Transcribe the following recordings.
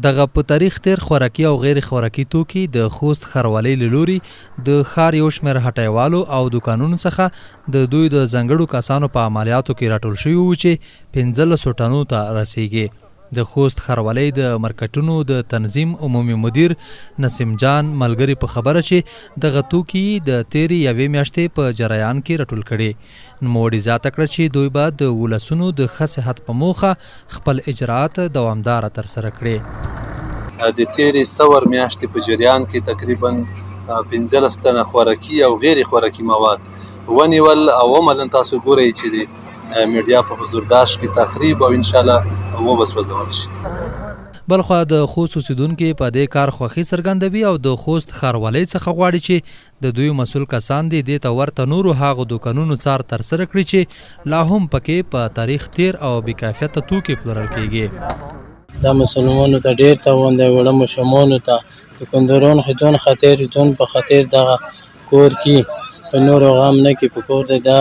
دغه په تاریخ تیر خوراکي او غیر خوراکي توکي د خوست ښاروالۍ له لوري د ښار یو شمېر هټیوالو او دوکانونو څخه د دوی د ځانګړو کسانو په عملیاتو کې راټول شوي وو چې 15 ټنو ته رسیږي. د خوست ښاروالۍ د مرکټونو د تنظیم عمومي مدیر نسیم جان ملګري په خبره چې دغه توکي د تیرې یوې میاشتې په جریان کې راټول کړي. نوموړي زیاته کړه چې دوی به د ولسونو د ښه صحت په موخه خپل اجراءات دوامداره ترسره کړي. د تیرې څلور میاشتې په جریان کې تقریبا 15 تنه خوراکي او غیر خوراکي مواد ونیول او عملاً تاسو ګورئ چې د میډیا په حضورداشت کې تخریب او انشاءالله وبسوځول شي. بلخوا د خوست اوسیدونکي په دې کار خوښي څرګندوي او د خوست ښاروالۍ څخه غواړي چې د دوی مسؤل کسان دې ته ورته نورو هغو دوکانونو څار ترسره کړي چې لا هم پکې په تاریخ تیر او بېکیفیته توکي پلورل کېږي. دا مسلمانانو ته ډېر تاوان دی، وړه ماشومانو ته دوکانداران خدون خطر دون په خطر دغه کور کې په نورو غم نه کې په کور دی دا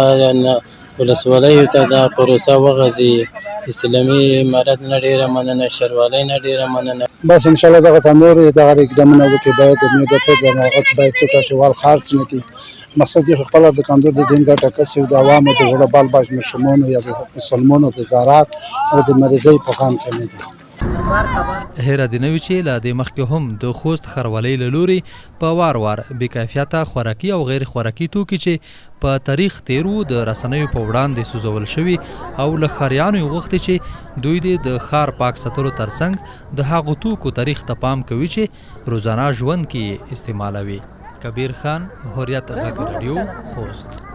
ولسوالیو ته دا پروسه وغځي. اسلامي امارت نه ډېره مننه، ښاروالۍ نه ډېره مننه. بس انشاءالله دغه ته نور دغه اقدامونه وکړي، باید د میډیا د هغه باید څه هټیوال خرڅ نه کړي. مقصد یې خپله دوکاندار د دین ګټه کسي او د عوامو د زړه بال باش ماشومانو یا د مسلمانانو د زراعت او د مریضۍ په غم کې نه دي. هیره دې نه وي چې له دې مخکې هم د خوست ښاروالۍ له لوري په وار وار بېکیفیته خوراکي او غیر خوراکي توکي چې په تاریخ تیر وو د رسنیو په وړاندې سوځول شوي او له ښاریانو یې غوښتي چې دوی دې د ښار پاک ساتلو ترڅنګ د هغو توکو تاریخ ته پام کوي چې روزانه ژوند کې یې استعمالوي. کبیر خان، هوریت غږ رادیو، خوست.